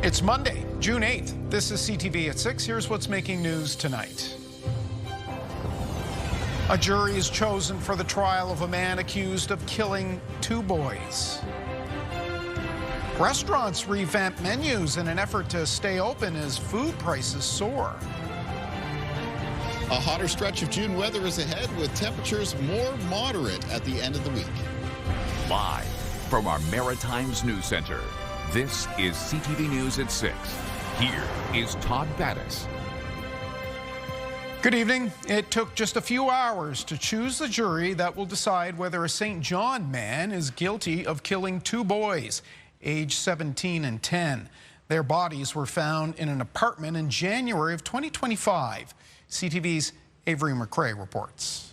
It's Monday, June 8th. This is CTV at 6. Here's what's making news tonight. A jury is chosen for the trial of a man accused of killing 2 boys. Restaurants revamp menus in an effort to stay open as food prices soar. A hotter stretch of June weather is ahead with temperatures more moderate at the end of the week. Live from our Maritimes News Center, this is CTV News at 6. Here is Todd Battis. Good evening. It took just a few hours to choose the jury that will decide whether a St. John man is guilty of killing 2 boys, aged 17 and 10. Their bodies were found in an apartment in January of 2025. CTV's Avery McRae reports.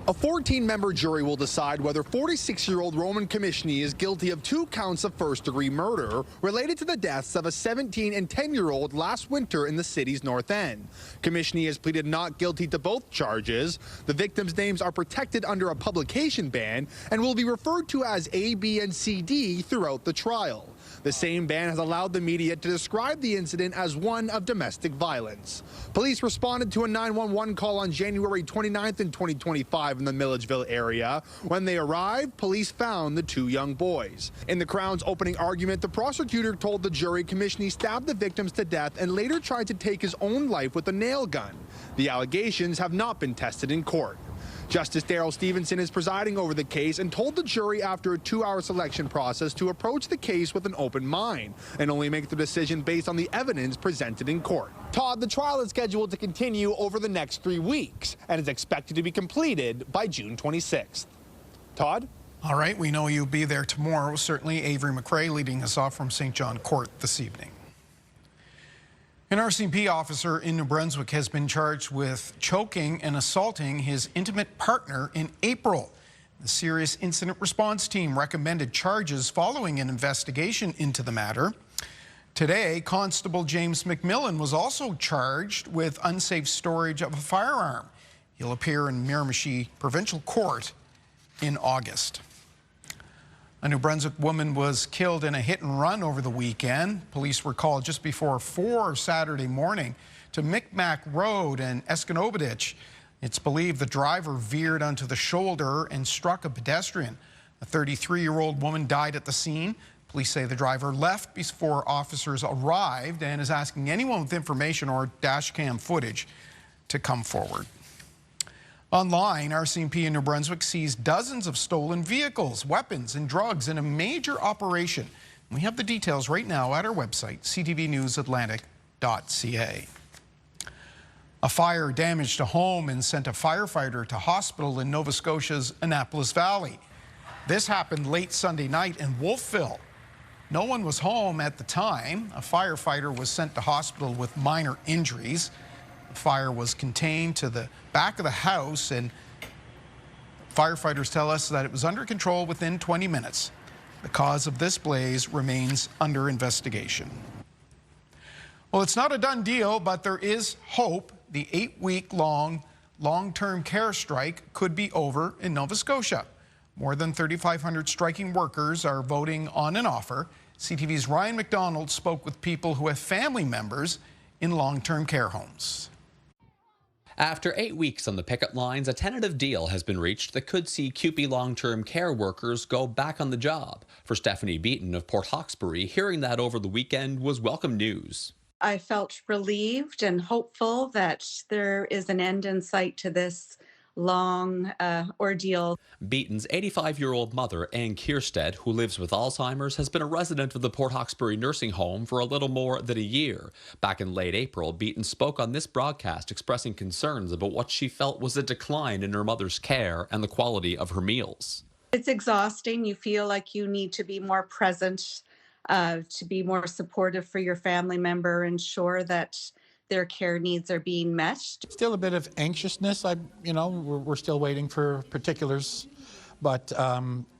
A 14-member jury will decide whether 46-year-old Roman Commissioner is guilty of 2 counts of first-degree murder related to the deaths of a 17 and 10-year-old last winter in the city's north end. Commissioner has pleaded not guilty to both charges. The victims' names are protected under a publication ban and will be referred to as A, B, and C, D throughout the trial. The same ban has allowed the media to describe the incident as one of domestic violence. Police responded to a 911 call on January 29th in 2025 in the Milledgeville area. When they arrived, police found the 2 young boys. In the Crown's opening argument, the prosecutor told the jury Commissioner stabbed the victims to death and later tried to take his own life with a nail gun. The allegations have not been tested in court. Justice Daryl Stevenson is presiding over the case and told the jury after a 2-hour selection process to approach the case with an open mind and only make the decision based on the evidence presented in court. Todd, the trial is scheduled to continue over the next 3 weeks and is expected to be completed by June 26th. Todd? All right, we know you'll be there tomorrow. Certainly Avery McRae leading us off from St. John Court this evening. An RCMP officer in New Brunswick has been charged with choking and assaulting his intimate partner in April. The Serious Incident Response Team recommended charges following an investigation into the matter. Today, Constable James McMillan was also charged with unsafe storage of a firearm. He'll appear in Miramichi Provincial Court in August. A New Brunswick woman was killed in a hit-and-run over the weekend. Police were called just before 4 Saturday morning to Micmac Road and Esconobaditch. It's believed the driver veered onto the shoulder and struck a pedestrian. A 33-year-old woman died at the scene. Police say the driver left before officers arrived and is asking anyone with information or dash cam footage to come forward. Online, RCMP in New Brunswick seized dozens of stolen vehicles, weapons, and drugs in a major operation. We have the details right now at our website, ctvnewsatlantic.ca. A fire damaged a home and sent a firefighter to hospital in Nova Scotia's Annapolis Valley. This happened late Sunday night in Wolfville. No one was home at the time. A firefighter was sent to hospital with minor injuries. The fire was contained to the back of the house, and firefighters tell us that it was under control within 20 minutes. The cause of this blaze remains under investigation. Well, it's not a done deal, but there is hope. The 8-week-long long-term care strike could be over in Nova Scotia. More than 3,500 striking workers are voting on an offer. CTV's Ryan McDonald spoke with people who have family members in long-term care homes. After 8 weeks on the picket lines, a tentative deal has been reached that could see CUPE long-term care workers go back on the job. For Stephanie Beaton of Port Hawkesbury, hearing that over the weekend was welcome news. I felt relieved and hopeful that there is an end in sight to this long ordeal. Beaton's 85-year-old mother, Ann Kierstead, who lives with Alzheimer's, has been a resident of the Port Hawkesbury nursing home for a little more than a year. Back in late April, Beaton spoke on this broadcast expressing concerns about what she felt was a decline in her mother's care and the quality of her meals. It's exhausting. You feel like you need to be more present, to be more supportive for your family member, ensure that their care needs are being met. Still a bit of anxiousness. We're still waiting for particulars, but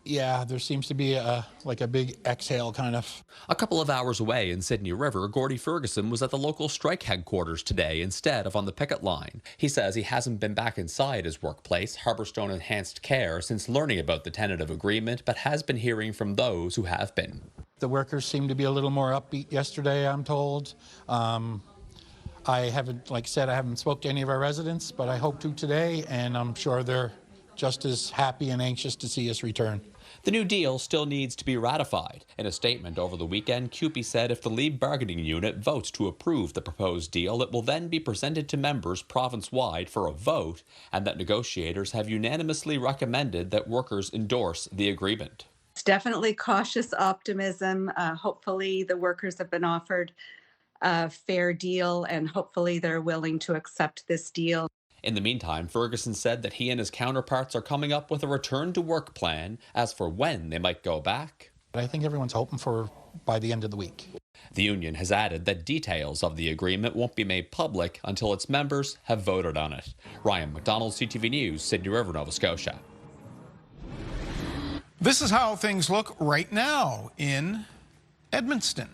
yeah, there seems to be like a big exhale kind of. A couple of hours away in Sydney River, Gordy Ferguson was at the local strike headquarters today instead of on the picket line. He says he hasn't been back inside his workplace, Harbourstone Enhanced Care, since learning about the tentative agreement, but has been hearing from those who have been. The workers seem to be a little more upbeat yesterday, I'm told. I haven't, like I said, I haven't spoke to any of our residents, but I hope to today, and I'm sure they're just as happy and anxious to see us return. The new deal still needs to be ratified. In a statement over the weekend, CUPE said if the lead bargaining unit votes to approve the proposed deal, it will then be presented to members province-wide for a vote, and that negotiators have unanimously recommended that workers endorse the agreement. It's definitely cautious optimism. Hopefully the workers have been offered a fair deal, and hopefully they're willing to accept this deal. In the meantime, Ferguson said that he and his counterparts are coming up with a return-to-work plan. As for when they might go back, I think everyone's hoping for by the end of the week. The union has added that details of the agreement won't be made public until its members have voted on it. Ryan McDonald, CTV News, Sydney River, Nova Scotia. This is how things look right now in Edmundston,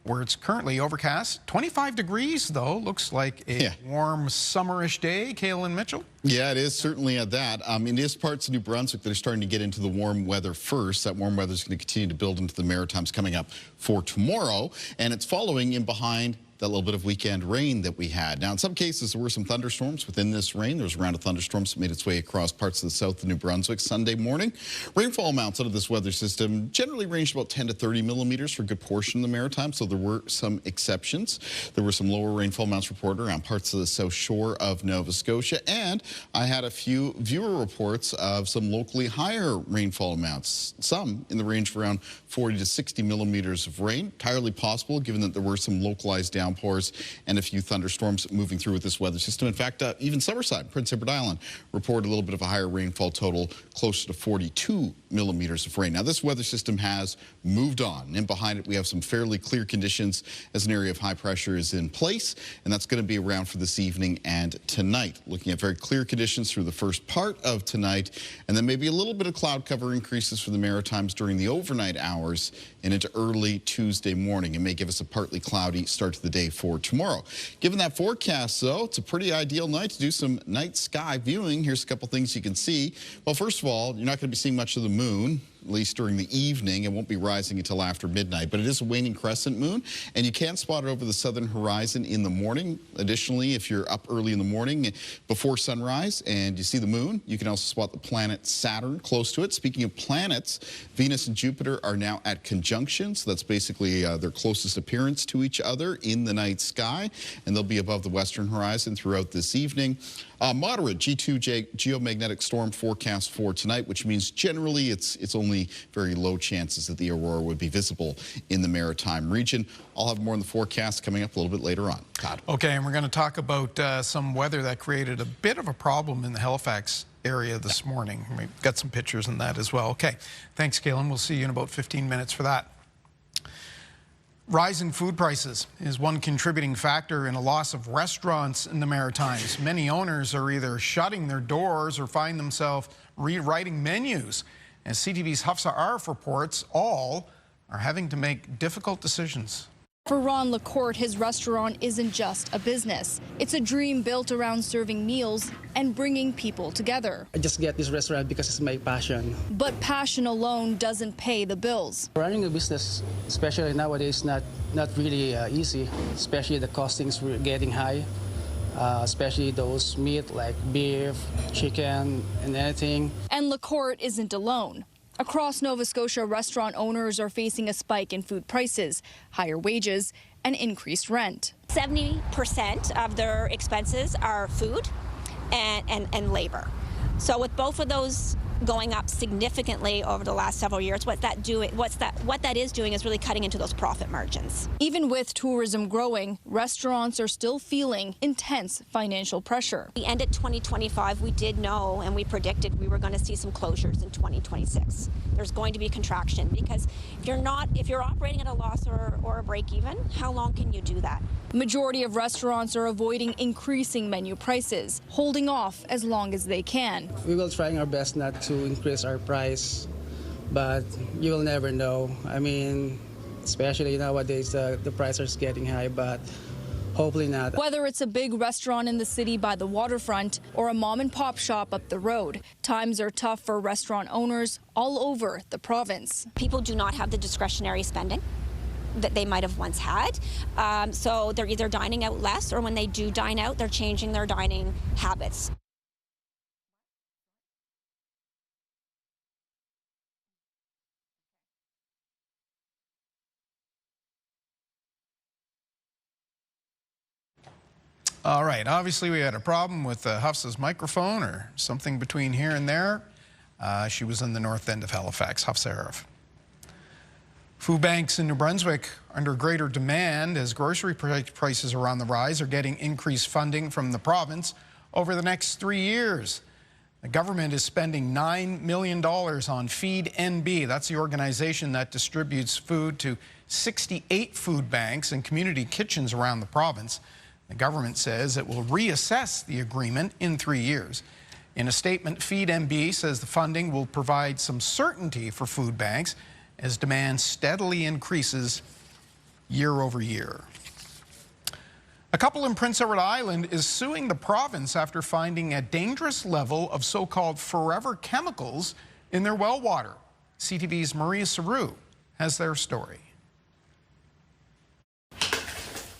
where it's currently overcast. 25 degrees, though. Looks like a warm, summerish day. Kaylin Mitchell? Yeah, it is certainly at that. It is parts of New Brunswick that are starting to get into the warm weather first. That warm weather is going to continue to build into the Maritimes coming up for tomorrow, and it's following in behind that little bit of weekend rain that we had. Now, in some cases, there were some thunderstorms within this rain. There was a round of thunderstorms that made its way across parts of the south of New Brunswick Sunday morning. Rainfall amounts out of this weather system generally ranged about 10 to 30 millimeters for a good portion of the Maritime, so there were some exceptions. There were some lower rainfall amounts reported around parts of the south shore of Nova Scotia, and I had a few viewer reports of some locally higher rainfall amounts, some in the range of around 40 to 60 millimeters of rain. Entirely possible, given that there were some localized downpours and a few thunderstorms moving through with this weather system. In fact, even Summerside, Prince Edward Island, reported a little bit of a higher rainfall total, closer to 42 millimeters of rain. Now, this weather system has moved on, and behind it we have some fairly clear conditions as an area of high pressure is in place, and that's going to be around for this evening and tonight. Looking at very clear conditions through the first part of tonight, and then maybe a little bit of cloud cover increases for the Maritimes during the overnight hours and into early Tuesday morning. It may give us a partly cloudy start to the day for tomorrow. Given that forecast, though, it's a pretty ideal night to do some night sky viewing. Here's a couple things you can see. Well, first of all, you're not going to be seeing much of the moon, at least during the evening. It won't be rising until after midnight, but it is a waning crescent moon, and you can spot it over the southern horizon in the morning. Additionally, if you're up early in the morning before sunrise and you see the moon, you can also spot the planet Saturn close to it. Speaking of planets, Venus and Jupiter are now at conjunction, so that's basically their closest appearance to each other in the night sky, and they'll be above the western horizon throughout this evening. Moderate G2 geomagnetic storm forecast for tonight, which means generally it's only very low chances that the aurora would be visible in the Maritime region. I'll have more on the forecast coming up a little bit later on. Todd. Okay, and we're going to talk about some weather that created a bit of a problem in the Halifax area this morning. We've got some pictures on that as well. Okay, thanks, Kaylin. We'll see you in about 15 minutes for that. Rising food prices is one contributing factor in a loss of restaurants in the Maritimes. Many owners are either shutting their doors or find themselves rewriting menus. As CTV's Hafsa Arf reports, all are having to make difficult decisions. For Ron LaCourte, his restaurant isn't just a business. It's a dream built around serving meals and bringing people together. I just get this restaurant because it's my passion. But passion alone doesn't pay the bills. Running a business, especially nowadays, not really easy, especially the costings were getting high, especially those meat like beef, chicken, and anything. And LaCourte isn't alone. Across Nova Scotia, restaurant owners are facing a spike in food prices, higher wages, and increased rent. 70% of their expenses are food and labor. So with both of those going up significantly over the last several years, what that is doing is really cutting into those profit margins. Even with tourism growing, restaurants are still feeling intense financial pressure. The end of 2025, we did know and we predicted we were going to see some closures in 2026. There's going to be a contraction because if you're operating at a loss or a break even, how long can you do that? Majority of restaurants are avoiding increasing menu prices, holding off as long as they can. We will try our best not to increase our price, but you will never know. I mean, especially nowadays, the price is getting high, but hopefully not. Whether it's a big restaurant in the city by the waterfront or a mom and pop shop up the road, times are tough for restaurant owners all over the province. People do not have the discretionary spending that they might have once had. So they're either dining out less, or when they do dine out, they're changing their dining habits. All right, obviously we had a problem with Huff's microphone or something between here and there. She was in the north end of Halifax, Huff's Arif. Food banks in New Brunswick under greater demand as grocery prices are on the rise are getting increased funding from the province over the next 3 years. The government is spending $9 million on Feed NB. That's the organization that distributes food to 68 food banks and community kitchens around the province. The government says it will reassess the agreement in 3 years. In a statement, Feed NB says the funding will provide some certainty for food banks as demand steadily increases year over year. A couple in Prince Edward Island is suing the province after finding a dangerous level of so-called forever chemicals in their well water. CTV's Maria Saru has their story.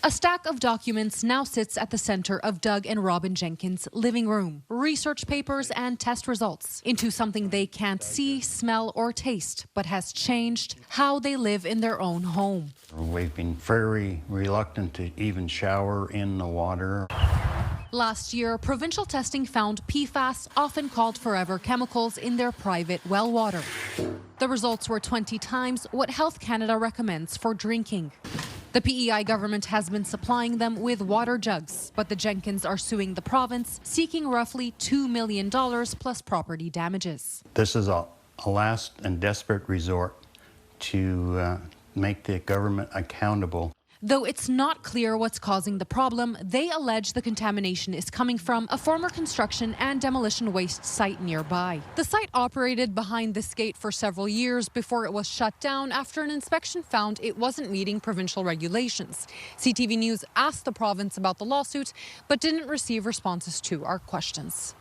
A stack of documents now sits at the center of Doug and Robin Jenkins' living room. Research papers and test results into something they can't see, smell, or taste, but has changed how they live in their own home. We've been very reluctant to even shower in the water. Last year, provincial testing found PFAS, often called forever chemicals, in their private well water. The results were 20 times what Health Canada recommends for drinking. The PEI government has been supplying them with water jugs, but the Jenkins are suing the province, seeking roughly $2 million plus property damages. This is a last and desperate resort to make the government accountable. Though it's not clear what's causing the problem, they allege the contamination is coming from a former construction and demolition waste site nearby. The site operated behind this gate for several years before it was shut down after an inspection found it wasn't meeting provincial regulations. CTV News asked the province about the lawsuit, but didn't receive responses to our questions.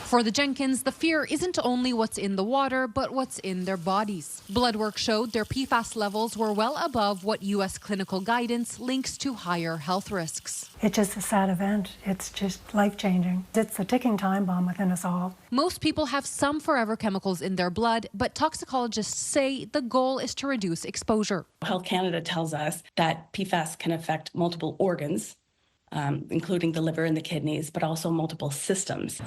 For the Jenkins, the fear isn't only what's in the water, but what's in their bodies. Blood work showed their PFAS levels were well above what U.S. clinical guidance links to higher health risks. It's just a sad event. It's just life-changing. It's a ticking time bomb within us all. Most people have some forever chemicals in their blood, but toxicologists say the goal is to reduce exposure. Health Canada tells us that PFAS can affect multiple organs, including the liver and the kidneys, but also multiple systems.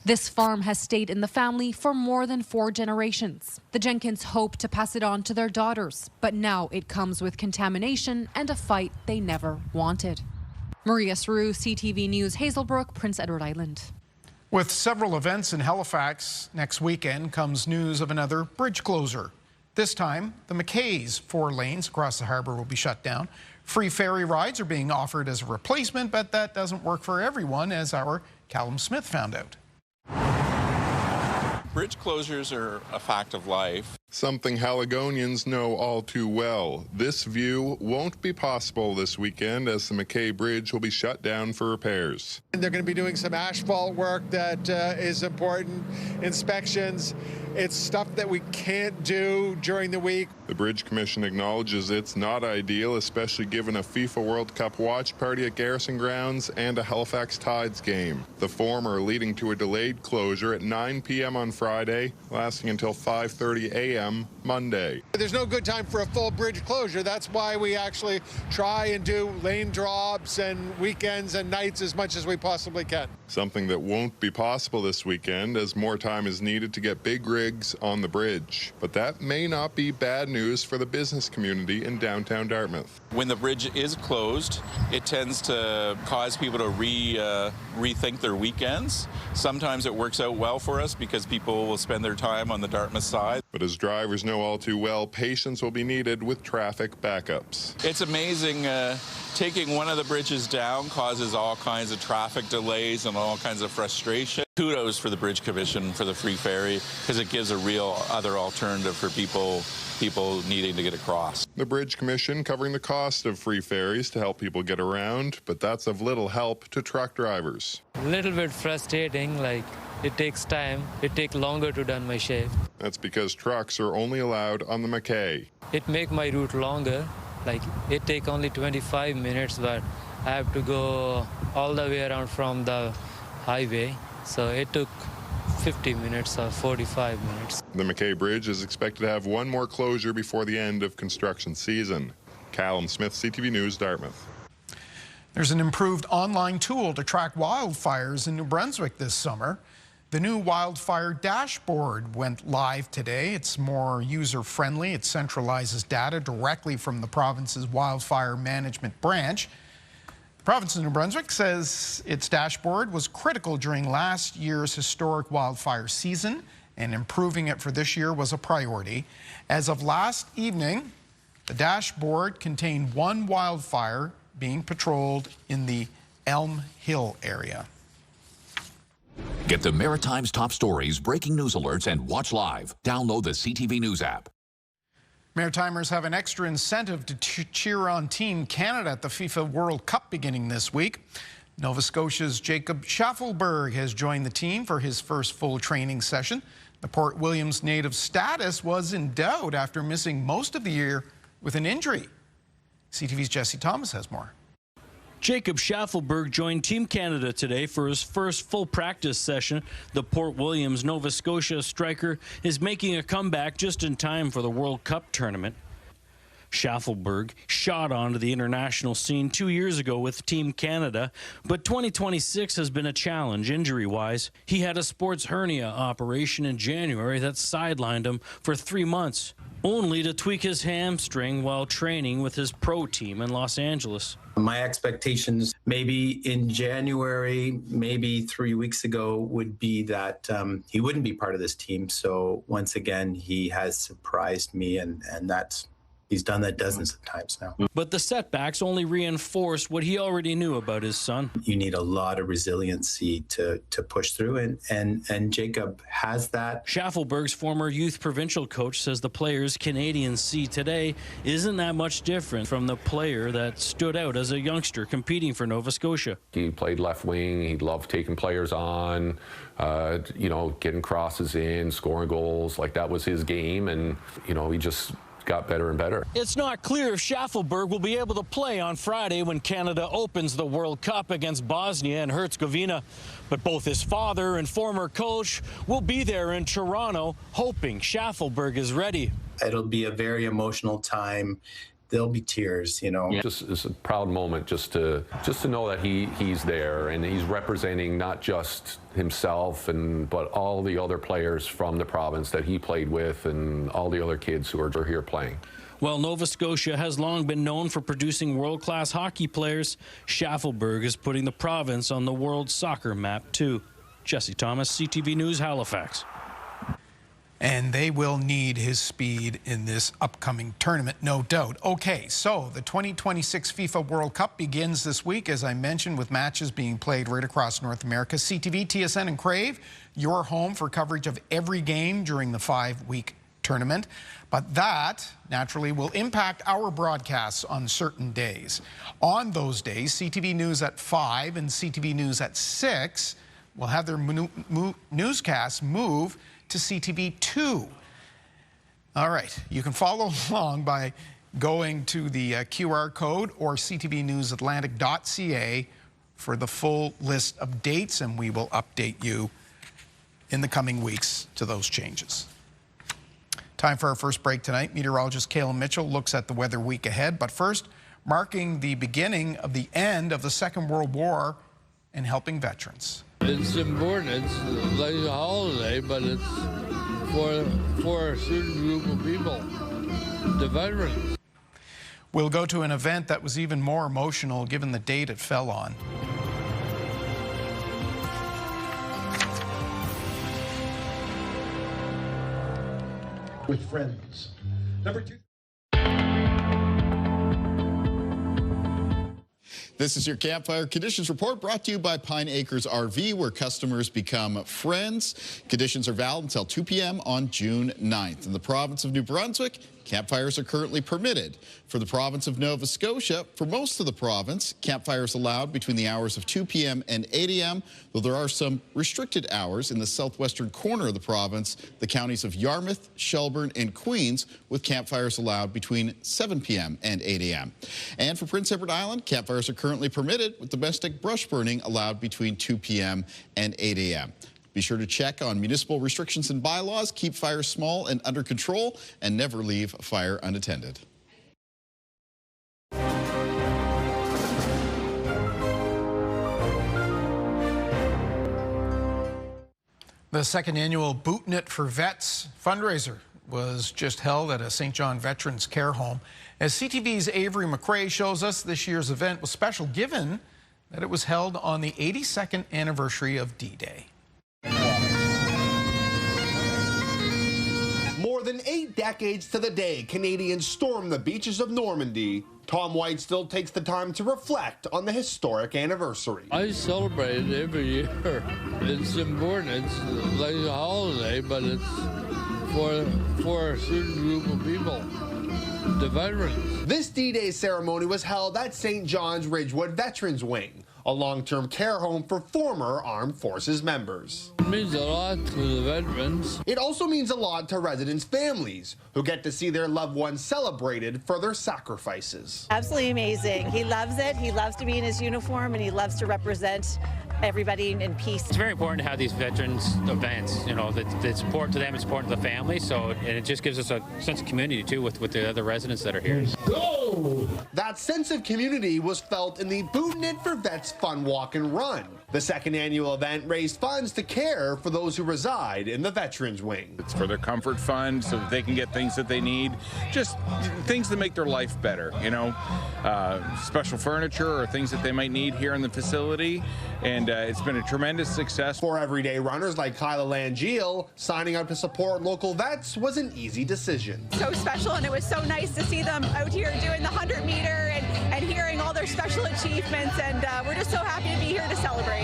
This farm has stayed in the family for more than 4 generations. The Jenkins hope to pass it on to their daughters, but now it comes with contamination and a fight they never wanted. Maria Saru, CTV News, Hazelbrook, Prince Edward Island. With several events in Halifax next weekend comes news of another bridge closure. This time, the McKay's 4 lanes across the harbour will be shut down. Free ferry rides are being offered as a replacement, but that doesn't work for everyone, as our Callum Smith found out. Bridge closures are a fact of life. Something Haligonians know all too well. This view won't be possible this weekend as the McKay Bridge will be shut down for repairs. They're going to be doing some asphalt work that is important, inspections. It's stuff that we can't do during the week. The Bridge Commission acknowledges it's not ideal, especially given a FIFA World Cup watch party at Garrison Grounds and a Halifax Tides game. The former leading to a delayed closure at 9 p.m. on Friday, lasting until 5:30 a.m. Monday. There's no good time for a full bridge closure. That's why we actually try and do lane drops and weekends and nights as much as we possibly can. Something that won't be possible this weekend as more time is needed to get big rigs on the bridge. But that may not be bad news for the business community in downtown Dartmouth. When the bridge is closed, it tends to cause people to rethink their weekends. Sometimes it works out well for us because people will spend their time on the Dartmouth side. But as drivers know all too well, patience will be needed with traffic backups. It's amazing. Taking one of the bridges down causes all kinds of traffic delays and all kinds of frustration. Kudos for the Bridge Commission for the free ferry, because it gives a real other alternative for people needing to get across. The Bridge Commission covering the cost of free ferries to help people get around, but that's of little help to truck drivers. A little bit frustrating, like it takes time. It takes longer to done my shift. That's because trucks are only allowed on the McKay. It make my route longer. Like it take only 25 minutes, but I have to go all the way around from the highway. So it took 50 minutes or 45 minutes. The McKay Bridge is expected to have one more closure before the end of construction season. Callum Smith, CTV News, Dartmouth. There's an improved online tool to track wildfires in New Brunswick this summer. The new wildfire dashboard went live today. It's more user-friendly. It centralizes data directly from the province's wildfire management branch. The province of New Brunswick says its dashboard was critical during last year's historic wildfire season, and improving it for this year was a priority. As of last evening, the dashboard contained one wildfire being patrolled in the Elm Hill area. Get the Maritime's top stories, breaking news alerts, and watch live. Download the CTV News app. Maritimers have an extra incentive to cheer on Team Canada at the FIFA World Cup beginning this week. Nova Scotia's Jacob Schaffelberg has joined the team for his first full training session. The Port Williams native status was in doubt after missing most of the year with an injury. CTV's Jesse Thomas has more. Jacob Schaffelberg joined Team Canada today for his first full practice session. The Port Williams, Nova Scotia striker is making a comeback just in time for the World Cup tournament. Schaffelberg shot onto the international scene 2 years ago with Team Canada, but 2026 has been a challenge injury-wise. He had a sports hernia operation in January that sidelined him for 3 months, only to tweak his hamstring while training with his pro team in Los Angeles. My expectations maybe in January, maybe 3 weeks ago, would be that he wouldn't be part of this team. So once again, he has surprised me, and he's done that dozens of times now. But the setbacks only reinforced what he already knew about his son. You need a lot of resiliency to push through, and Jacob has that. Schaffelberg's former youth provincial coach says the players Canadians see today isn't that much different from the player that stood out as a youngster competing for Nova Scotia. He played left wing. He loved taking players on, getting crosses in, scoring goals. Like, that was his game, and, he just got better and better. It's not clear if Schaffelberg will be able to play on Friday when Canada opens the World Cup against Bosnia and Herzegovina. But both his father and former coach will be there in Toronto, hoping Schaffelberg is ready. It'll be a very emotional time. There'll be tears, Just it's a proud moment just to know that he's there and he's representing not just himself but all the other players from the province that he played with and all the other kids who are here playing. While Nova Scotia has long been known for producing world-class hockey players, Schaffelberg is putting the province on the world soccer map too. Jesse Thomas, CTV News, Halifax. And they will need his speed in this upcoming tournament, no doubt. Okay, so the 2026 FIFA World Cup begins this week, as I mentioned, with matches being played right across North America. CTV, TSN, and Crave, your home for coverage of every game during the 5-week tournament. But that, naturally, will impact our broadcasts on certain days. On those days, CTV News at 5 and CTV News at 6 will have their newscasts move to CTV2. All right, you can follow along by going to the QR code or ctvnewsatlantic.ca for the full list of dates, and we will update you in the coming weeks to those changes. Time for our first break tonight. Meteorologist Kayla Mitchell looks at the weather week ahead, but first, marking the beginning of the end of the Second World War and helping veterans. It's important. It's like a holiday, but it's for a certain group of people, the veterans. We'll go to an event that was even more emotional given the date it fell on. with friends. Number 2. This is your Campfire Conditions Report brought to you by Pine Acres RV, where customers become friends. Conditions are valid until 2 p.m. on June 9th. In the province of New Brunswick, campfires are currently permitted. For the province of Nova Scotia, for most of the province, campfires allowed between the hours of 2 p.m. and 8 a.m., though there are some restricted hours in the southwestern corner of the province, the counties of Yarmouth, Shelburne, and Queens, with campfires allowed between 7 p.m. and 8 a.m. And for Prince Edward Island, campfires are currently permitted, with domestic brush burning allowed between 2 p.m. and 8 a.m. Be sure to check on municipal restrictions and bylaws, keep fires small and under control, and never leave a fire unattended. The second annual Bootin' It for Vets fundraiser was just held at a St. John Veterans Care Home. As CTV's Avery McRae shows us, this year's event was special given that it was held on the 82nd anniversary of D-Day. More than 8 decades to the day Canadians stormed the beaches of Normandy, Tom White still takes the time to reflect on the historic anniversary. I celebrate it every year. It's important. It's like a holiday, but it's for a certain group of people, the veterans. This D-Day ceremony was held at St. John's Ridgewood Veterans Wing, a long-term care home for former armed forces members. It means a lot to the veterans. It also means a lot to residents' families, who get to see their loved ones celebrated for their sacrifices. Absolutely amazing. He loves it. He loves to be in his uniform, and he loves to represent everybody in peace. It's very important to have these veterans events, you know, that's important to them, it's important to the family, so, and it just gives us a sense of community too with the other residents that are here. Go! That sense of community was felt in the Bootin' It for Vets Fun Walk and Run. The second annual event raised funds to care for those who reside in the Veterans Wing. It's for their comfort fund so that they can get things that they need, just things that make their life better, you know, special furniture or things that they might need here in the facility. And it's been a tremendous success. For everyday runners like Kyla Langeal, signing up to support local vets was an easy decision. So special, and it was so nice to see them out here doing the 100-meter and hearing all their special achievements, and we're just so happy to be here to celebrate.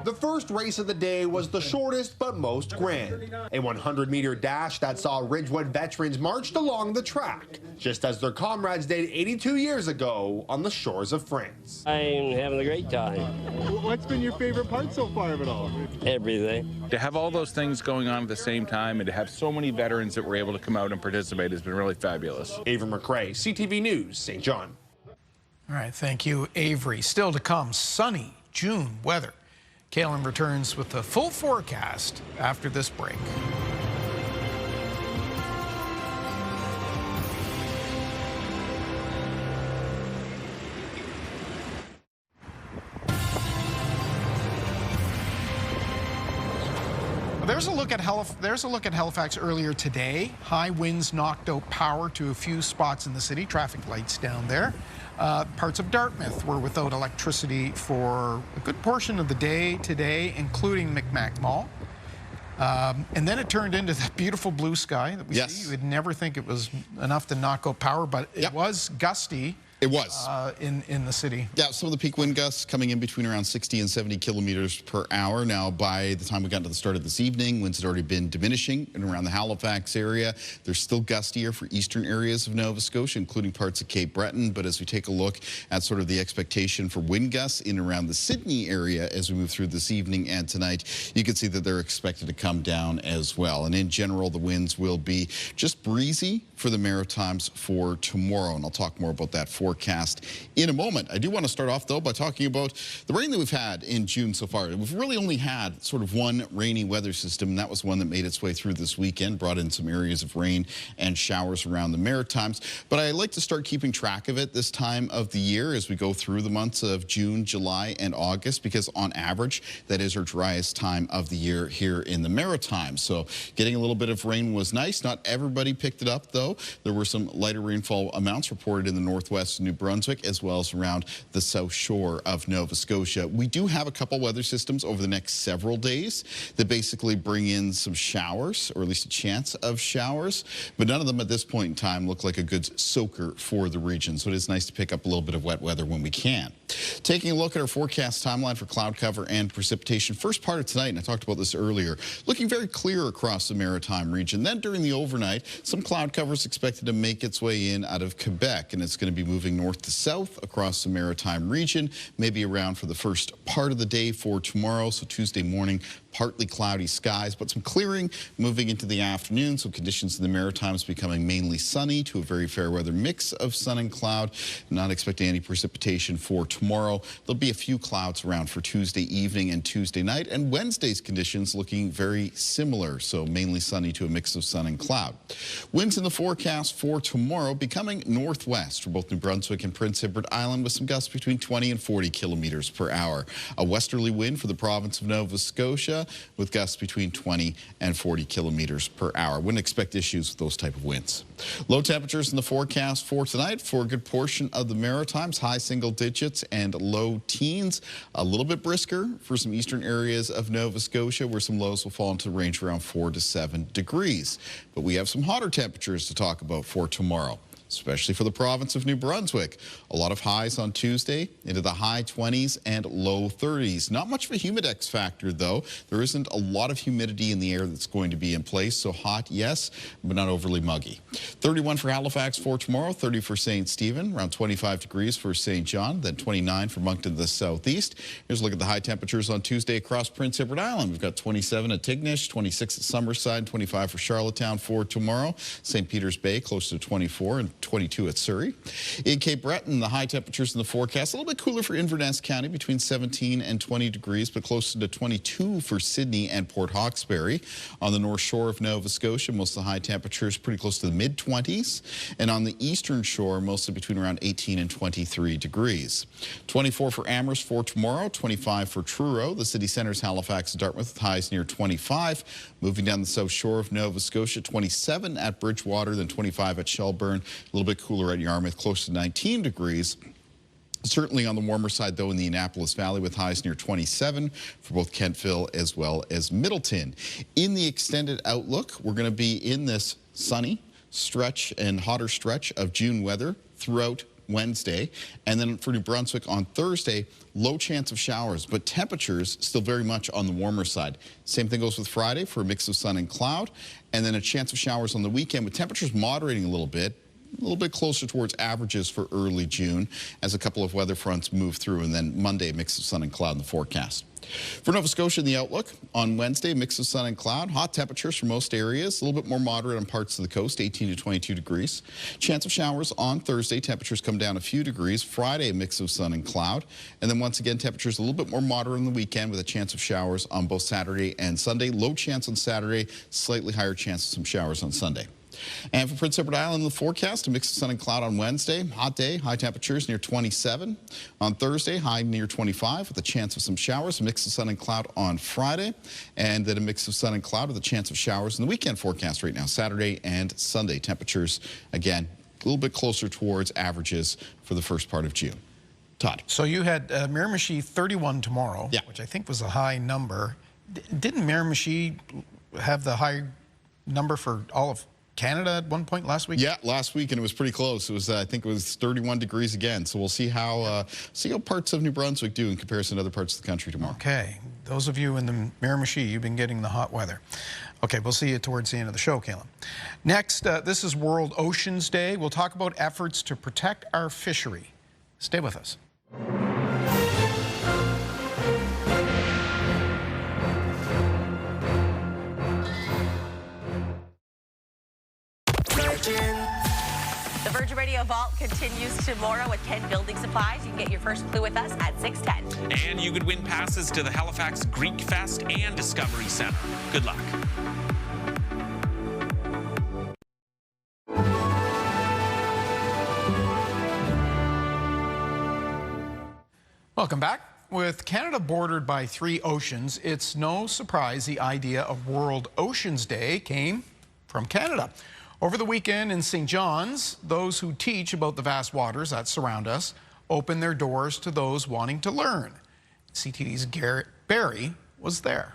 The first race of the day was the shortest but most grand, a 100-meter dash that saw Ridgewood veterans marched along the track, just as their comrades did 82 years ago on the shores of France. I'm having a great time. What's been your favorite part so far of it all? Everything. To have all those things going on at the same time and to have so many veterans that were able to come out and participate has been really fabulous. Avery McRae, CTV News, St. John. All right, thank you, Avery. Still to come, sunny June weather. Kalen returns with the full forecast after this break. There's a look at Halifax earlier today. High winds knocked out power to a few spots in the city. Traffic lights down there. Parts of Dartmouth were without electricity for a good portion of the day today, including Micmac Mall. And then it turned into that beautiful blue sky that we see. You would never think it was enough to knock out power, but it was gusty. It was. In the city. Yeah, some of the peak wind gusts coming in between around 60 and 70 kilometers per hour. Now, by the time we got to the start of this evening, winds had already been diminishing in around the Halifax area. They're still gustier for eastern areas of Nova Scotia, including parts of Cape Breton. But as we take a look at sort of the expectation for wind gusts in around the Sydney area as we move through this evening and tonight, you can see that they're expected to come down as well. And in general, the winds will be just breezy for the Maritimes for tomorrow. And I'll talk more about that forecast in a moment. I do want to start off, though, by talking about the rain that we've had in June so far. We've really only had sort of one rainy weather system, and that was one that made its way through this weekend, brought in some areas of rain and showers around the Maritimes. But I like to start keeping track of it this time of the year as we go through the months of June, July, and August, because on average, that is our driest time of the year here in the Maritimes. So getting a little bit of rain was nice. Not everybody picked it up, though. There were some lighter rainfall amounts reported in the northwest of New Brunswick, as well as around the south shore of Nova Scotia. We do have a couple weather systems over the next several days that basically bring in some showers, or at least a chance of showers, but none of them at this point in time look like a good soaker for the region. So it is nice to pick up a little bit of wet weather when we can. Taking a look at our forecast timeline for cloud cover and precipitation. First part of tonight, and I talked about this earlier, looking very clear across the Maritime region. Then during the overnight, some cloud cover is expected to make its way in out of Quebec, and it's going to be moving north to south across the Maritime region, maybe around for the first part of the day for tomorrow. So Tuesday morning, partly cloudy skies, but some clearing moving into the afternoon. So conditions in the Maritimes becoming mainly sunny to a very fair weather mix of sun and cloud. Not expecting any precipitation for tomorrow. There'll be a few clouds around for Tuesday evening and Tuesday night, and Wednesday's conditions looking very similar. So mainly sunny to a mix of sun and cloud. Winds in the forecast for tomorrow becoming northwest for both New Brunswick and Prince Edward Island, with some gusts between 20 and 40 kilometers per hour. A westerly wind for the province of Nova Scotia, with gusts between 20 and 40 kilometers per hour. Wouldn't expect issues with those type of winds. Low temperatures in the forecast for tonight for a good portion of the Maritimes, high single digits and low teens. A little bit brisker for some eastern areas of Nova Scotia, where some lows will fall into the range around 4 to 7 degrees. But we have some hotter temperatures to talk about for tomorrow, especially for the province of New Brunswick. A lot of highs on Tuesday into the high 20s and low 30s. Not much of a humidex factor, though. There isn't a lot of humidity in the air that's going to be in place. So hot, yes, but not overly muggy. 31 for Halifax for tomorrow, 30 for St. Stephen, around 25 degrees for St. John, then 29 for Moncton, the southeast. Here's a look at the high temperatures on Tuesday across Prince Edward Island. We've got 27 at Tignish, 26 at Summerside, 25 for Charlottetown for tomorrow. St. Peter's Bay close to 24 and 22 at Surrey. In Cape Breton, the high temperatures in the forecast, a little bit cooler for Inverness County, between 17 and 20 degrees, but closer to 22 for Sydney and Port Hawkesbury. On the north shore of Nova Scotia, most of the high temperatures pretty close to the mid-20s. And on the eastern shore, mostly between around 18 and 23 degrees. 24 for Amherst for tomorrow, 25 for Truro. The city centers, Halifax and Dartmouth, with highs near 25. Moving down the south shore of Nova Scotia, 27 at Bridgewater, then 25 at Shelburne. A little bit cooler at Yarmouth, close to 19 degrees. Certainly on the warmer side, though, in the Annapolis Valley, with highs near 27 for both Kentville as well as Middleton. In the extended outlook, we're going to be in this sunny stretch and hotter stretch of June weather throughout Wednesday. And then for New Brunswick on Thursday, low chance of showers, but temperatures still very much on the warmer side. Same thing goes with Friday for a mix of sun and cloud, and then a chance of showers on the weekend, with temperatures moderating a little bit closer towards averages for early June as a couple of weather fronts move through, and then Monday, a mix of sun and cloud in the forecast. For Nova Scotia, in the outlook, on Wednesday, mix of sun and cloud. Hot temperatures for most areas, a little bit more moderate on parts of the coast, 18 to 22 degrees. Chance of showers on Thursday, temperatures come down a few degrees. Friday, a mix of sun and cloud. And then once again, temperatures a little bit more moderate on the weekend, with a chance of showers on both Saturday and Sunday. Low chance on Saturday, slightly higher chance of some showers on Sunday. And for Prince Edward Island, the forecast, a mix of sun and cloud on Wednesday. Hot day, high temperatures near 27. On Thursday, high near 25 with a chance of some showers. A mix of sun and cloud on Friday. And then a mix of sun and cloud with a chance of showers in the weekend forecast right now. Saturday and Sunday, temperatures, again, a little bit closer towards averages for the first part of June. Todd. So you had Miramichi 31 tomorrow, which I think was a high number. Didn't Miramichi have the high number for all of Canada at one point last week? Yeah, last week, and it was pretty close. It was, I think it was 31 degrees again. So we'll see how parts of New Brunswick do in comparison to other parts of the country tomorrow. Okay. Those of you in the Miramichi, you've been getting the hot weather. Okay, we'll see you towards the end of the show, Kayla. Next, this is World Oceans Day. We'll talk about efforts to protect our fishery. Stay with us. The Virgin Radio Vault continues tomorrow with Ken Building Supplies. You can get your first clue with us at 6:10. And you could win passes to the Halifax Greek Fest and Discovery Center. Good luck. Welcome back. With Canada bordered by 3 oceans, it's no surprise the idea of World Oceans Day came from Canada. Over the weekend in St. John's, those who teach about the vast waters that surround us open their doors to those wanting to learn. CTV's Garrett Barry was there.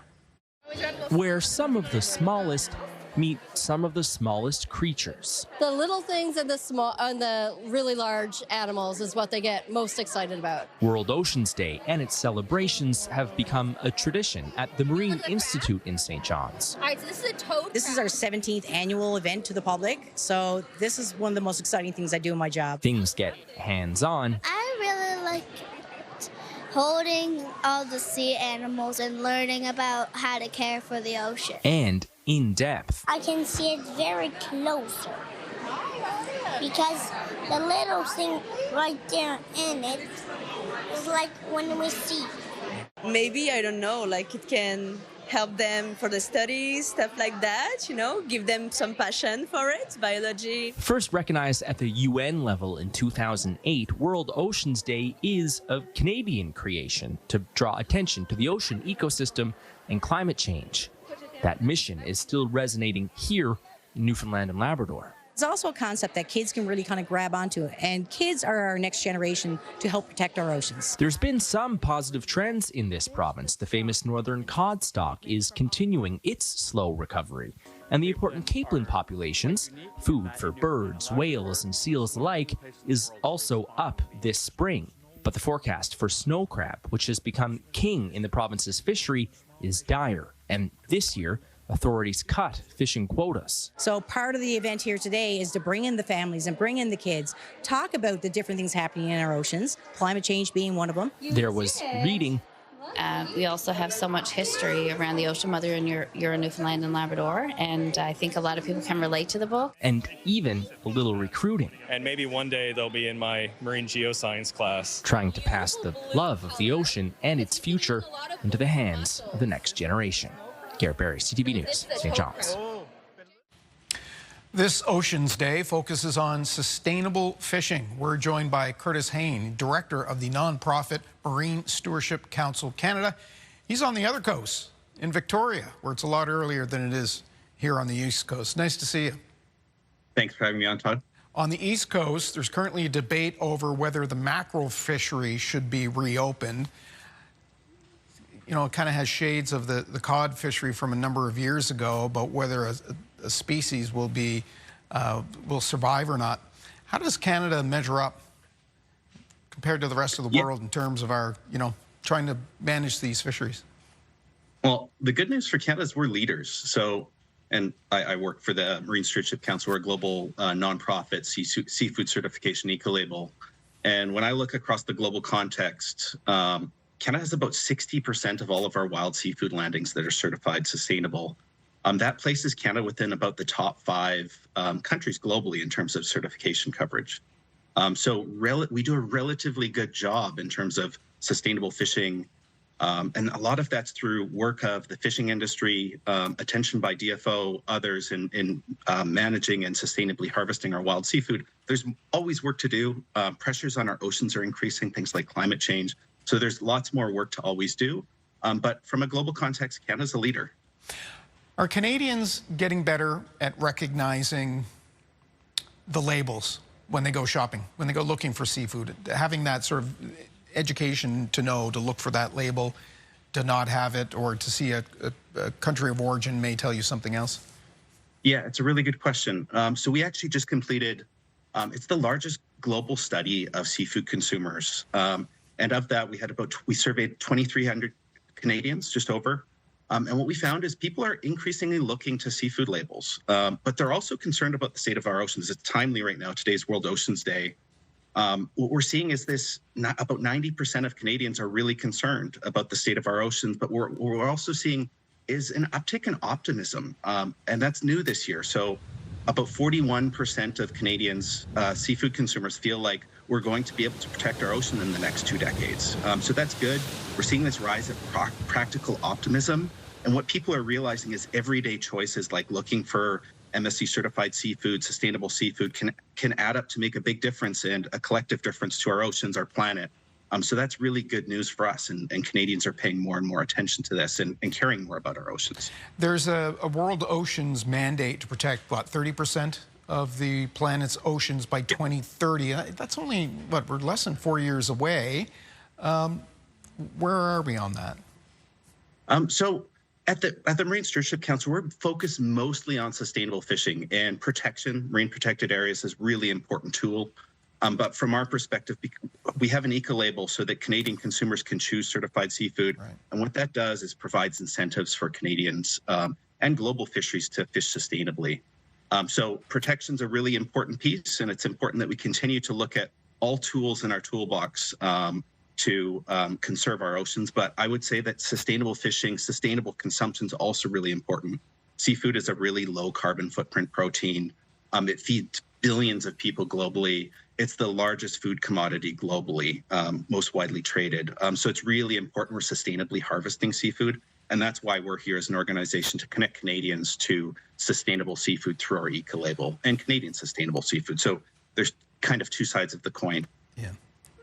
Where some of the smallest meet some of the smallest creatures. The little things and the really large animals is what they get most excited about. World Oceans Day and its celebrations have become a tradition at the Marine Institute in St. John's. All right, so this is a toad. This is our 17th annual event to the public, so this is one of the most exciting things I do in my job. Things get hands-on. I really like holding all the sea animals and learning about how to care for the ocean. And in depth. I can see it very close because the little thing right there in it is like when we see. Maybe, I don't know, like it can help them for the studies, stuff like that, you know, give them some passion for it, biology. First recognized at the UN level in 2008, World Oceans Day is a Canadian creation to draw attention to the ocean ecosystem and climate change. That mission is still resonating here in Newfoundland and Labrador. It's also a concept that kids can really kind of grab onto, and kids are our next generation to help protect our oceans. There's been some positive trends in this province. The famous northern cod stock is continuing its slow recovery, and the important capelin populations, food for birds, whales, and seals alike, is also up this spring. But the forecast for snow crab, which has become king in the province's fishery, is dire. And this year, authorities cut fishing quotas. So part of the event here today is to bring in the families and bring in the kids, talk about the different things happening in our oceans, climate change being one of them. There was reading. We also have so much history around the ocean, whether you're in Newfoundland and Labrador, and I think a lot of people can relate to the book. And even a little recruiting. And maybe one day they'll be in my marine geoscience class. Trying to pass the love of the ocean and its future into the hands of the next generation. Garrett Barry, CTV News, St. John's. This Oceans Day focuses on sustainable fishing. We're joined by Curtis Hain, director of the nonprofit Marine Stewardship Council Canada. He's on the other coast in Victoria, where it's a lot earlier than it is here on the East Coast. Nice to see you. Thanks for having me on, Todd. On the East Coast, there's currently a debate over whether the mackerel fishery should be reopened. You know, it kind of has shades of the cod fishery from a number of years ago about whether a species will survive or not. How does Canada measure up compared to the rest of the world in terms of our, trying to manage these fisheries? Well, the good news for Canada is we're leaders. So, and I work for the Marine Stewardship Council. We're a global nonprofit seafood certification eco-label. And when I look across the global context, Canada has about 60% of all of our wild seafood landings that are certified sustainable. That places Canada within about the top 5 countries globally in terms of certification coverage. So we do a relatively good job in terms of sustainable fishing. And a lot of that's through work of the fishing industry, attention by DFO, others in managing and sustainably harvesting our wild seafood. There's always work to do. Pressures on our oceans are increasing, things like climate change. So there's lots more work to always do. But from a global context, Canada's a leader. Are Canadians getting better at recognizing the labels when they go shopping, when they go looking for seafood, having that sort of education to know to look for that label, to not have it, or to see a country of origin may tell you something else? Yeah, it's a really good question. So we actually just completed, it's the largest global study of seafood consumers. And of that, we surveyed 2,300 Canadians, just over. And what we found is people are increasingly looking to seafood labels, but they're also concerned about the state of our oceans. It's timely right now. Today's World Oceans Day. What we're seeing is about 90% of Canadians are really concerned about the state of our oceans, but what we're also seeing is an uptick in optimism, and that's new this year. So about 41% of Canadians, seafood consumers, feel like we're going to be able to protect our ocean in the next 2 decades. So that's good. We're seeing this rise of practical optimism. And what people are realizing is everyday choices like looking for MSC certified seafood, sustainable seafood can add up to make a big difference and a collective difference to our oceans, our planet. So that's really good news for us. And Canadians are paying more and more attention to this and caring more about our oceans. There's a World Oceans mandate to protect, what, 30% of the planet's oceans by 2030. That's only, what, we're less than 4 years away. Where are we on that? So at the Marine Stewardship Council, we're focused mostly on sustainable fishing, and protection, marine protected areas is a really important tool. But from our perspective, we have an eco-label so that Canadian consumers can choose certified seafood. Right. And what that does is provides incentives for Canadians and global fisheries to fish sustainably. So protection's a really important piece, and it's important that we continue to look at all tools in our toolbox to conserve our oceans. But I would say that sustainable fishing, sustainable consumption is also really important. Seafood is a really low carbon footprint protein. It feeds billions of people globally. It's the largest food commodity globally, most widely traded. So it's really important we're sustainably harvesting seafood. And that's why we're here as an organization to connect Canadians to sustainable seafood through our eco-label and Canadian sustainable seafood. So there's kind of two sides of the coin. Yeah.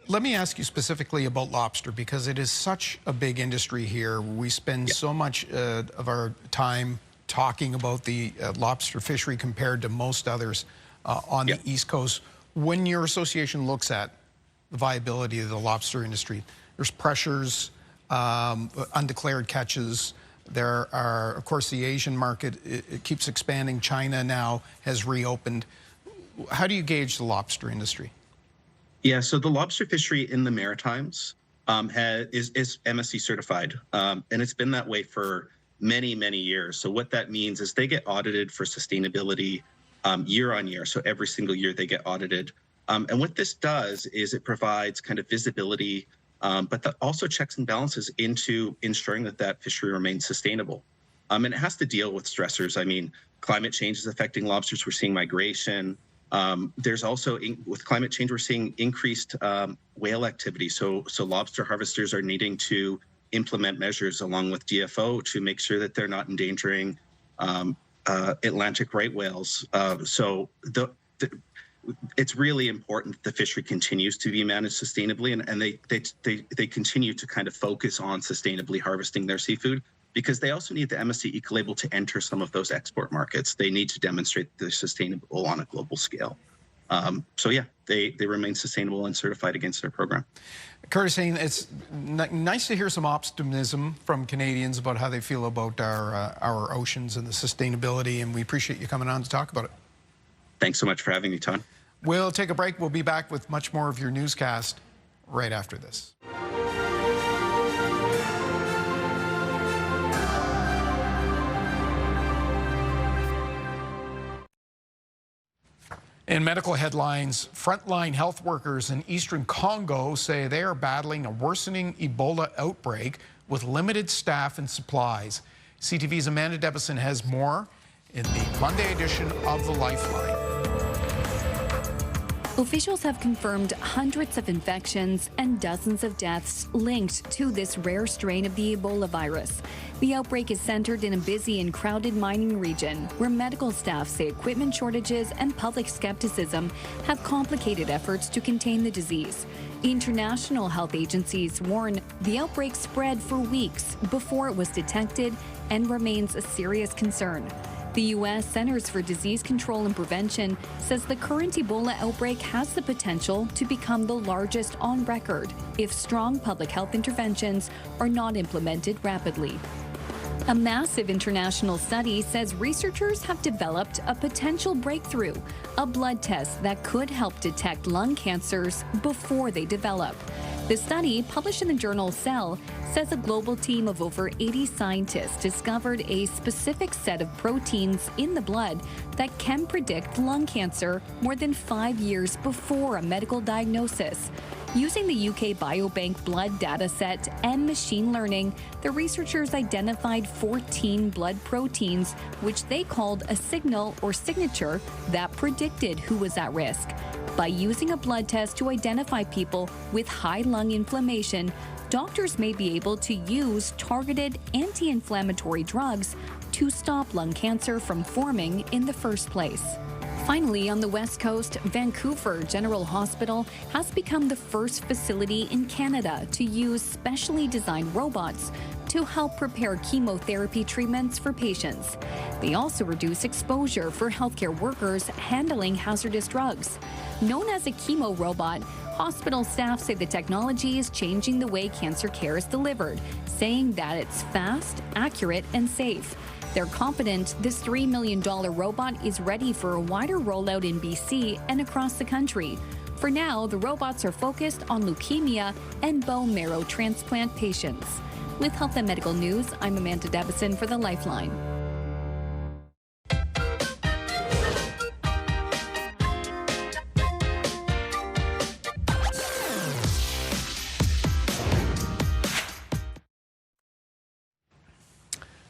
Let me ask you specifically about lobster, because it is such a big industry here. We spend so much of our time talking about the lobster fishery compared to most others on the East Coast. When your association looks at the viability of the lobster industry, there's pressures, undeclared catches. There are, of course, the Asian market. It keeps expanding. China now has reopened. How do you gauge the lobster industry? Yeah, so the lobster fishery in the Maritimes is MSC certified, and it's been that way for many, many years. So what that means is they get audited for sustainability year on year. So every single year they get audited. And what this does is it provides kind of visibility, but that also checks and balances into ensuring that that fishery remains sustainable. And it has to deal with stressors. I mean, climate change is affecting lobsters. We're seeing migration. There's also, with climate change, we're seeing increased whale activity. So lobster harvesters are needing to implement measures along with DFO to make sure that they're not endangering Atlantic right whales. It's really important that the fishery continues to be managed sustainably, and they continue to kind of focus on sustainably harvesting their seafood, because they also need the MSC eco-label to enter some of those export markets. They need to demonstrate they're sustainable on a global scale. So yeah, they remain sustainable and certified against their program. Curtis, it's nice to hear some optimism from Canadians about how they feel about our oceans and the sustainability, and we appreciate you coming on to talk about it. Thanks so much for having me, Todd. We'll take a break. We'll be back with much more of your newscast right after this. In medical headlines, frontline health workers in eastern Congo say they are battling a worsening Ebola outbreak with limited staff and supplies. CTV's Amanda Debison has more in the Monday edition of The Lifeline. Officials have confirmed hundreds of infections and dozens of deaths linked to this rare strain of the Ebola virus. The outbreak is centered in a busy and crowded mining region where medical staff say equipment shortages and public skepticism have complicated efforts to contain the disease. International health agencies warn the outbreak spread for weeks before it was detected and remains a serious concern. The U.S. Centers for Disease Control and Prevention says the current Ebola outbreak has the potential to become the largest on record if strong public health interventions are not implemented rapidly. A massive international study says researchers have developed a potential breakthrough, a blood test that could help detect lung cancers before they develop. The study, published in the journal Cell, says a global team of over 80 scientists discovered a specific set of proteins in the blood that can predict lung cancer more than 5 years before a medical diagnosis. Using the UK Biobank blood dataset and machine learning, the researchers identified 14 blood proteins, which they called a signal or signature that predicted who was at risk. By using a blood test to identify people with high lung inflammation, doctors may be able to use targeted anti-inflammatory drugs to stop lung cancer from forming in the first place. Finally, on the West Coast, Vancouver General Hospital has become the first facility in Canada to use specially designed robots to help prepare chemotherapy treatments for patients. They also reduce exposure for healthcare workers handling hazardous drugs. Known as a chemo robot, hospital staff say the technology is changing the way cancer care is delivered, saying that it's fast, accurate, and safe. They're confident this $3 million robot is ready for a wider rollout in BC and across the country. For now, the robots are focused on leukemia and bone marrow transplant patients. With Health and Medical News, I'm Amanda Debison for the Lifeline.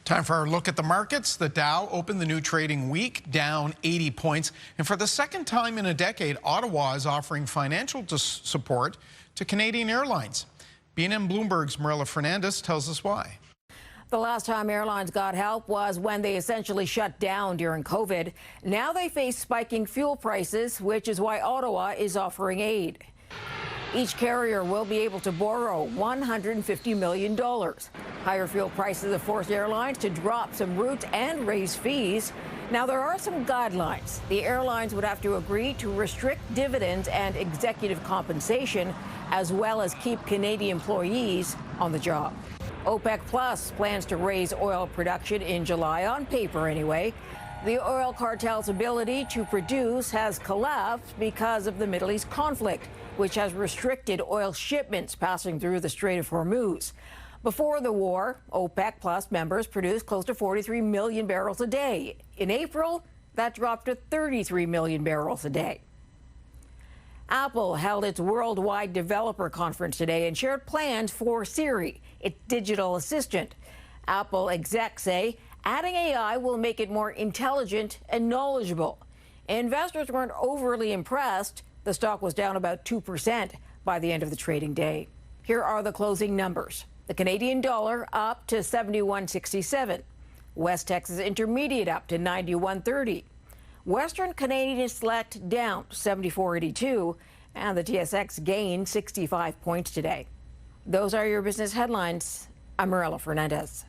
Time for our look at the markets. The Dow opened the new trading week down 80 points. And for the second time in a decade, Ottawa is offering financial support to Canadian Airlines. BNN Bloomberg's Marilla Fernandez tells us why. The last time airlines got help was when they essentially shut down during COVID. Now they face spiking fuel prices, which is why Ottawa is offering aid. Each carrier will be able to borrow $150 million. Higher fuel prices have forced airlines to drop some routes and raise fees. Now, there are some guidelines. The airlines would have to agree to restrict dividends and executive compensation, as well as keep Canadian employees on the job. OPEC Plus plans to raise oil production in July, on paper anyway. The oil cartel's ability to produce has collapsed because of the Middle East conflict, which has restricted oil shipments passing through the Strait of Hormuz. Before the war, OPEC Plus members produced close to 43 million barrels a day. In April, that dropped to 33 million barrels a day. Apple held its worldwide developer conference today and shared plans for Siri, its digital assistant. Apple execs say adding AI will make it more intelligent and knowledgeable. Investors weren't overly impressed. The stock was down about 2% by the end of the trading day. Here are the closing numbers. The Canadian dollar up to 71.67. West Texas Intermediate up to 91.30. Western Canadian Select down 74.82. And the TSX gained 65 points today. Those are your business headlines. I'm Marilla Fernandez.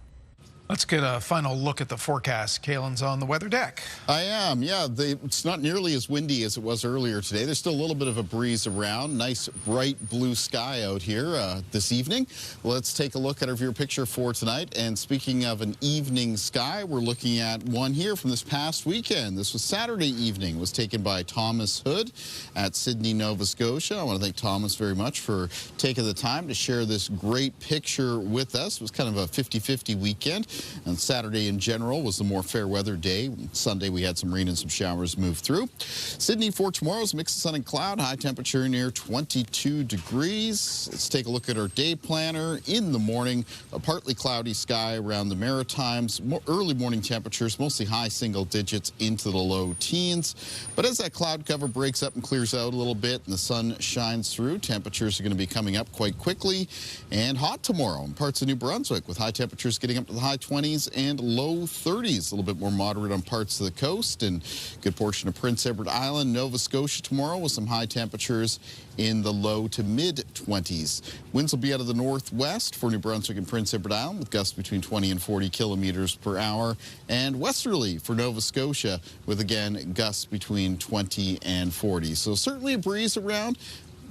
Let's get a final look at the forecast. Kalen's on the weather deck. I am, yeah. It's not nearly as windy as it was earlier today. There's still a little bit of a breeze around. Nice, bright blue sky out here this evening. Let's take a look at our viewer picture for tonight. And speaking of an evening sky, we're looking at one here from this past weekend. This was Saturday evening. It was taken by Thomas Hood at Sydney, Nova Scotia. I want to thank Thomas very much for taking the time to share this great picture with us. It was kind of a 50-50 weekend. And Saturday in general was the more fair weather day. Sunday we had some rain and some showers move through. Sydney for tomorrow is a mix of sun and cloud. High temperature near 22 degrees. Let's take a look at our day planner. In the morning, a partly cloudy sky around the Maritimes. Early morning temperatures, mostly high single digits into the low teens. But as that cloud cover breaks up and clears out a little bit and the sun shines through, temperatures are going to be coming up quite quickly and hot tomorrow in parts of New Brunswick, with high temperatures getting up to the high 20s and low 30s. A little bit more moderate on parts of the coast and a good portion of Prince Edward Island, Nova Scotia tomorrow with some high temperatures in the low to mid 20s. Winds will be out of the northwest for New Brunswick and Prince Edward Island with gusts between 20 and 40 kilometers per hour, and westerly for Nova Scotia with again gusts between 20 and 40. So certainly a breeze around,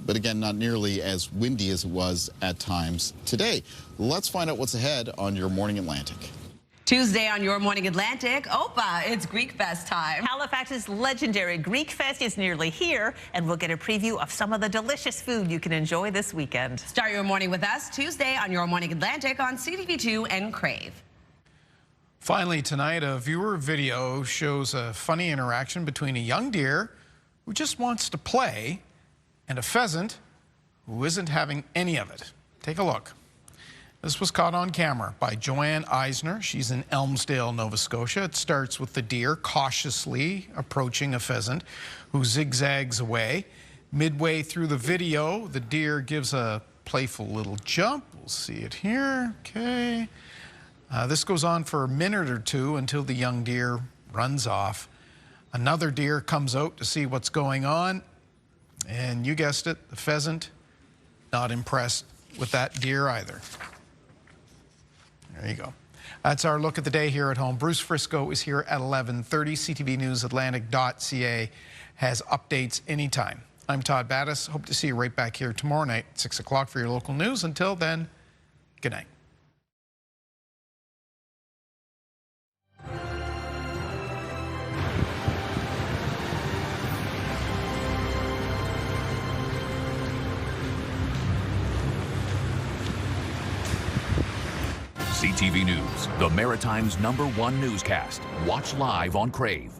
but again, not nearly as windy as it was at times today. Let's find out what's ahead on your Morning Atlantic. Tuesday on Your Morning Atlantic, Opa, it's Greek Fest time. Halifax's legendary Greek Fest is nearly here, and we'll get a preview of some of the delicious food you can enjoy this weekend. Start your morning with us Tuesday on Your Morning Atlantic on CTV2 and Crave. Finally tonight, a viewer video shows a funny interaction between a young deer who just wants to play and a pheasant who isn't having any of it. Take a look. This was caught on camera by Joanne Eisner. She's in Elmsdale, Nova Scotia. It starts with the deer cautiously approaching a pheasant who zigzags away. Midway through the video, the deer gives a playful little jump. We'll see it here. Okay. This goes on for a minute or two until the young deer runs off. Another deer comes out to see what's going on. And you guessed it, the pheasant, not impressed with that deer either. There you go. That's our look at the day here at home. Bruce Frisco is here at 11:30. CTVNewsAtlantic.ca has updates anytime. I'm Todd Battis. Hope to see you right back here tomorrow night at 6 o'clock for your local news. Until then, good night. CTV News, the Maritime's #1 newscast. Watch live on Crave.